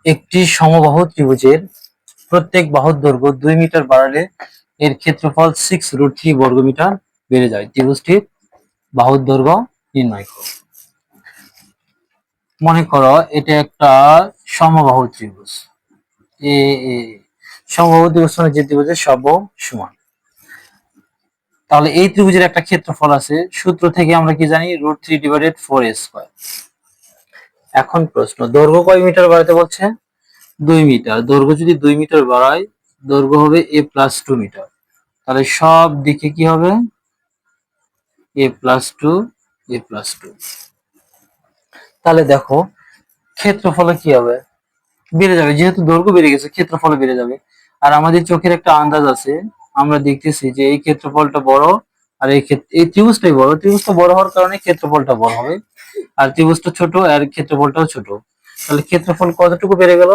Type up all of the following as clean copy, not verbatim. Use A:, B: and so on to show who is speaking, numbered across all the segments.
A: একটি সমবাহু ত্রিভুজের প্রত্যেক বাহুর দৈর্ঘ্য 2 মিটার বাড়ালে এর ক্ষেত্রফল 6√3 বর্গমিটার বেড়ে যায়। ত্রিভুজটির বাহুর দৈর্ঘ্য নির্ণয় করো। মনে করো এটা একটা সমবাহু ত্রিভুজ এ সমবাহু ত্রিভুজ মানে যে ত্রিভুজের সব বাহু সমান। তাহলে এই ত্রিভুজের একটা ক্ষেত্রফল আছে, সূত্র থেকে আমরা কি জানি √3/4a²। এখন প্রশ্ন, দৈর্ঘ্য কয় মিটার বাড়াতে বলছে? 2 মিটার। দৈর্ঘ্য যদি 2 মিটার বাড়ায়, দৈর্ঘ্য হবে a+2 মিটার। তাহলে সব দিকে কি হবে? a+2 a+2। তাহলে দেখো ক্ষেত্রফলে কি হবে? বেড়ে যাবে, যেহেতু দৈর্ঘ্য বেড়ে গেছে ক্ষেত্রফল বেড়ে যাবে। আর আমাদের চোখের একটা আন্দাজ আছে, আমরা দেখতেছি যে এই ক্ষেত্রফলটা বড় আর এই ত্রিভুজটাই বড়। ত্রিভুজটা বড় হওয়ার কারণে ক্ষেত্রফলটা বড় হবে, আর ত্রিভুজটা ছোট আর ক্ষেত্রফলটাও ছোট। তাহলে ক্ষেত্রফল কতটুকু বেড়ে গেল?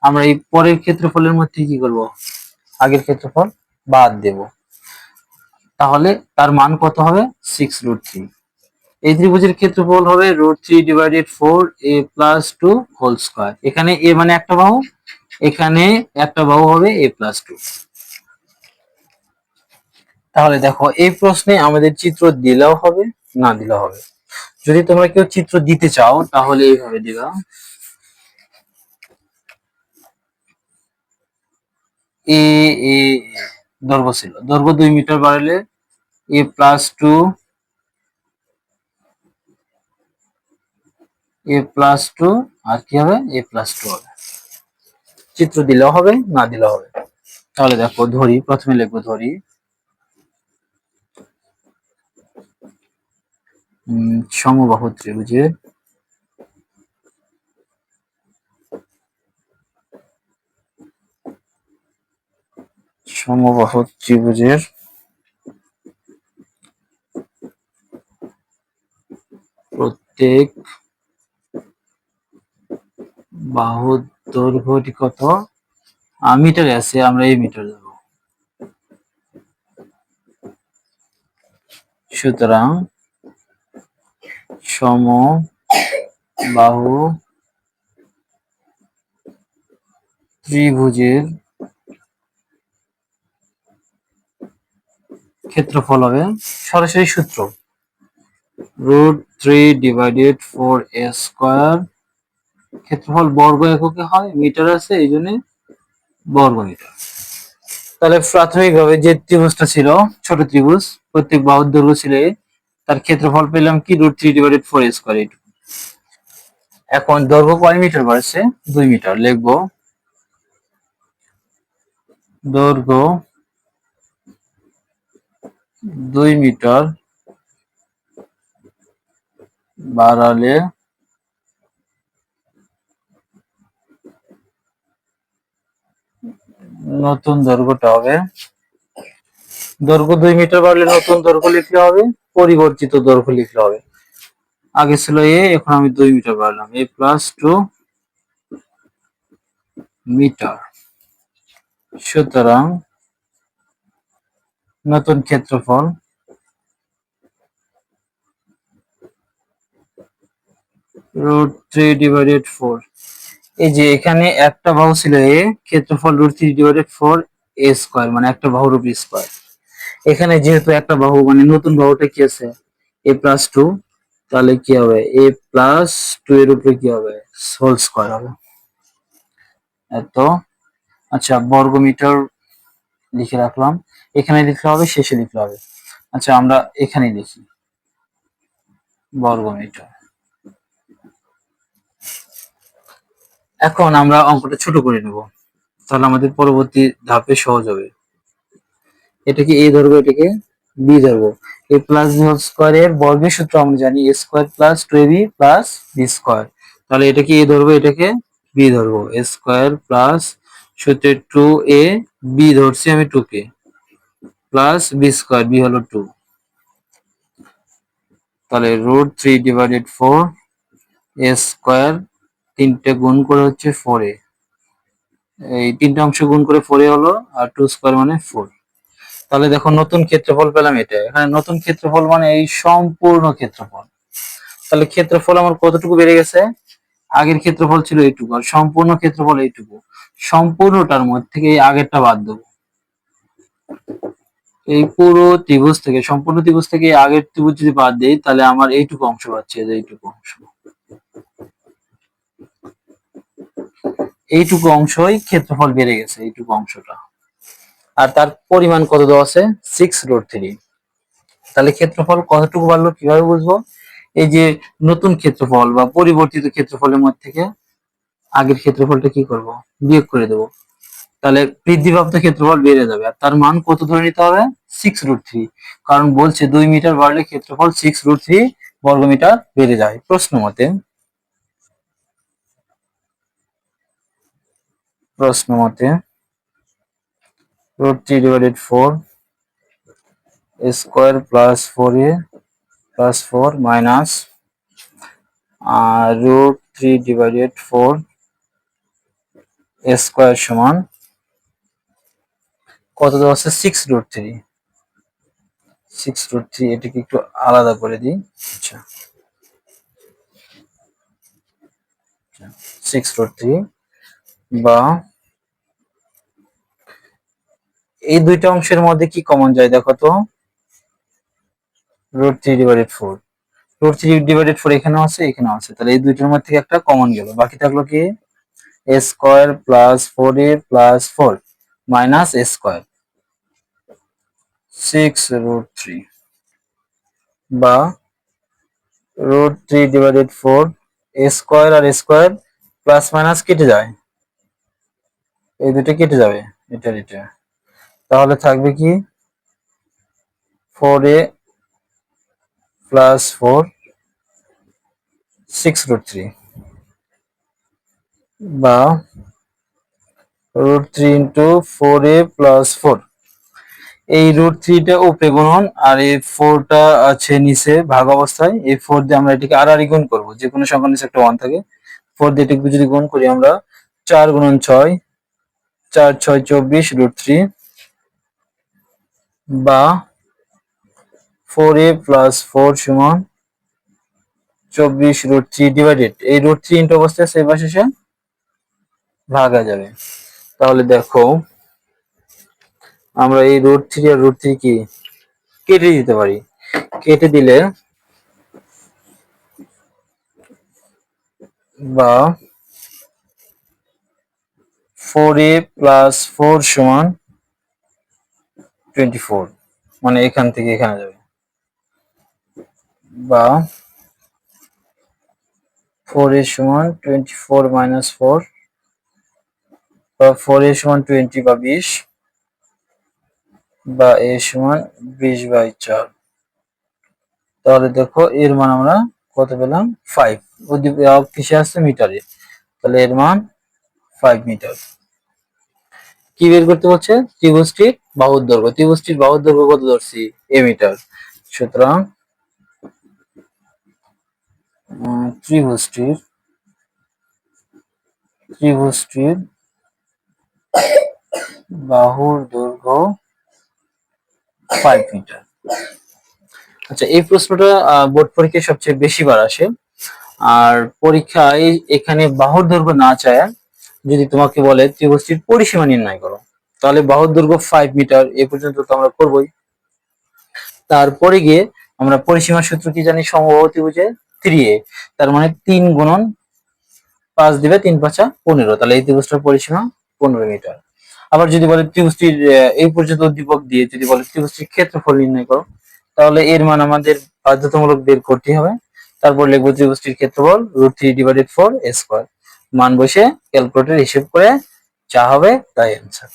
A: আমরা এই পরের ক্ষেত্রফলের মধ্যে কি করব? আগের ক্ষেত্রফল বাদ দেব। তাহলে তার মান কত হবে? 6√3। এই ত্রিভুজের ক্ষেত্রফল হবে √3/4a+2²। এখানে a মানে একটা বাহু, এখানে একটা বাহু হবে a+2। তাহলে দেখো এই প্রশ্নে আমাদের চিত্র দিলেও হবে, না দিলেও হবে। যদি তোমরা কেউ চিত্র দিতে চাও তাহলে এইভাবে দিবা। এ এ দৈর্ঘ্য ছিল, দৈর্ঘ্য 2 মিটার বাড়ালে a+2 আর কি হবে? a+2 হবে। চিত্র দিলেও হবে, না দিলেও হবে। তাহলে দেখো ধরি, প্রথমে লিখবো ধরি সমবাহু ত্রিভুজের প্রত্যেক বাহুর দৈর্ঘ্যটি কত? মিটারে আছে, আমরা এই মিটার দেব। সুতরাং সমবাহু ত্রিভুজের ক্ষেত্রফল হবে সরাসরি সূত্র √3/4a²। ক্ষেত্রফল বর্গ এককে হয়, মিটার আছে এই জন্য বর্গ মিটার। তাহলে প্রাথমিকভাবে যে ত্রিভুজটা ছিল ছোট ত্রিভুজ, প্রত্যেক বাহুর দৈর্ঘ্য ছিল তার ক্ষেত্রফল পেলাম কি √3/4a²। এখন দৈর্ঘ্য কয় মিটার বাড়ছে? 2 মিটার। লিখবো দৈর্ঘ্য 2 মিটার বাড়ালে নতুন দৈর্ঘ্যটা হবে, দৈর্ঘ্য 2 মিটার বাড়লে নতুন দৈর্ঘ্য লিখলে হবে, পরিবর্তিত দৈর্ঘ্য লিখলে হবে। আগে ছিল এখন আমি 2 মিটার বাড়লাম, a+2 মিটার। সুতরাং নতুন ক্ষেত্রফল √3/4। এই যে এখানে একটা বাহু ছিল ক্ষেত্রফল √3/4a², মানে একটা বাহুর উপর স্কয়ার। এখানে যেহেতু একটা বাহু মানে নতুন বাহুটা কি আছে? a+2। তাহলে কি হবে? a+2 এর উপরে কি হবে? হোল স্কয়ার হবে। এত। আচ্ছা, বর্গ মিটার লিখে রাখলাম, এখানে লিখলে হবে, শেষে লিখলে হবে। আচ্ছা, আমরা এখানে লিখি বর্গ মিটার। এখন আমরা অঙ্কটা ছোট করে নেব, তাহলে আমাদের পরবর্তী ধাপে সহজ হবে। এটাকে a ধরবো, এটাকে b ধরবো। a plus b whole square এর বর্গের সূত্র আমরা জানি a² plus 2ab plus b²। তাহলে এটাকে a ধরবো, এটাকে b ধরবো। a² প্লাস সূত্রে 2a, b ধরছি আমি 2কে, প্লাস b², b হলো 2। তাহলে √3/4a², তিনটে গুণ করে হচ্ছে 4a, এই তিনটা অংশ গুণ করে 4a হলো, আর 2² মানে 4। তাহলে দেখো নতুন ক্ষেত্রফল পেলাম এটা। এখানে নতুন ক্ষেত্রফল মানে এই সম্পূর্ণ ক্ষেত্রফল। তাহলে ক্ষেত্রফল আমার কতটুকু বেড়ে গেছে? আগের ক্ষেত্রফল ছিল এইটুকু আর সম্পূর্ণ ক্ষেত্রফল এইটুকু, সম্পূর্ণটার মধ্যে থেকে এই আগেরটা বাদ দেবো। এই পুরো ত্রিভুজ থেকে, সম্পূর্ণ ত্রিভুজ থেকে এই আগের ত্রিভুজ যদি বাদ দেই তাহলে আমার এইটুকু অংশ পাচ্ছি, এই যে এইটুকু অংশ, এইটুকু অংশই ক্ষেত্রফল বেড়ে গেছে, এইটুকু অংশটা। আর তার পরিমাণ কত দেওয়া আছে, 6√3। তাহলে ক্ষেত্রফল কতটুকু বাড়লো কিভাবে বুঝবো, এই যে নতুন ক্ষেত্রফল বা পরিবর্তিত ক্ষেত্রফলের মধ্যে থেকে আগের ক্ষেত্রফলটা কি করব, বিয়োগ করে দেবো। তাহলে বৃদ্ধিপ্রাপ্ত ক্ষেত্রফল বেড়ে যাবে। আর তার মান কত ধরে নিতে হবে, 6√3, কারণ বলছে 2 মিটার বাড়লে ক্ষেত্রফল 6√3 বর্গমিটার বেড়ে যায় প্রশ্ন মতে। √3/4 square plus 4a plus 4 minus √3/4 square সমান কত দেওয়া আছে, 6√3। এটাকে একটু আলাদা করে দিই। আচ্ছা, 6√3 বা এই দুইটা অংশের মধ্যে কি কমন যায় দেখো তো, √3/4, √3/4 এখানেও আছে এখানেও আছে, তাহলে এই দুইটার মধ্যে থেকে একটা কমন গেল, বাকি থাকলো কি a square plus 4a plus 4 minus a square, 6√3 বা √3/4, a স্কোয়ার আর a স্কোয়ার প্লাস মাইনাস কেটে যায়, এই দুটো কেটে যাবে, এটা তাহলে থাকবে কি 4a প্লাস 4 6√3 বা √3 ইন্টু 4a প্লাস 4। এই √3টা উপরে গুণন আর এই 4টা আছে নিচে ভাগ অবস্থায়, এই 4 দিয়ে আমরা এটাকে আড়াআড়ি গুণ করবো, যে কোনো সংখ্যার নিচে একটা 1 থাকে, 4 দিয়ে এটাকে যদি গুণ করি আমরা 4 গুণন 6, 4 6 24 √3 বা 4a প্লাস 4 সমান 24 ডিভাইডেড, এই √3 ইন্টু অবস্থায় সেই পাশে এসে ভাগ হয়ে যাবে। তাহলে দেখো আমরা এই √3 আর √3 কি কেটে দিতে পারি, কেটে দিলে বা 4a প্লাস 4 সমান 24, মানে এখান থেকে এখানে যাবে, বা 4a সমান 24 মাইনাস 4 বা 4a সমান 20 বা 20 বা a সমান 20/4। তাহলে দেখো এর মান আমরা কত পেলাম, 5, কিসে আসছে মিটারে, তাহলে এর মান 5 মিটার। কি বের করতে বলছে, ত্রিভুজটির বাহুর দৈর্ঘ্য, ত্রিভুজটির বাহুর দৈর্ঘ্য কত ধরছি, a মিটার। সুতরাং ত্রিভুজটির বাহুর দৈর্ঘ্য 5 মিটার। আচ্ছা, এই প্রশ্নটা বোর্ড পরীক্ষায় সবচেয়ে বেশি বার আসে। আর পরীক্ষায় এখানে বাহুর দৈর্ঘ্য না চায়, যদি তোমাকে বলে ত্রিভুজটির পরিসীমা নির্ণয় করো, তাহলে বাহুর দৈর্ঘ্য 5 মিটার এ পর্যন্ত তো আমরা করবোই। তারপরে গিয়ে আমরা পরিসীমার সূত্র কি জানি, সমবাহু ত্রিভুজে 3a, তার মানে 3 গুণন 5 দিবে 3 5 15, তাহলে এই ত্রিভুজটার পরিসীমা 15 মিটার। আবার যদি বলে ত্রিভুজটির এই পর্যন্ত উদ্দীপক দিয়ে যদি বলে ত্রিভুজটির ক্ষেত্রফল নির্ণয় করো, তাহলে এর মান আমাদের বাধ্যতামূলক বের করতে হবে। তারপর লিখবো ত্রিভুজটির ক্ষেত্রফল √3/4 স্কয়ার, মান বসে ক্যালকুলেটর হিসেব করে যা হবে তাই অ্যান্সার।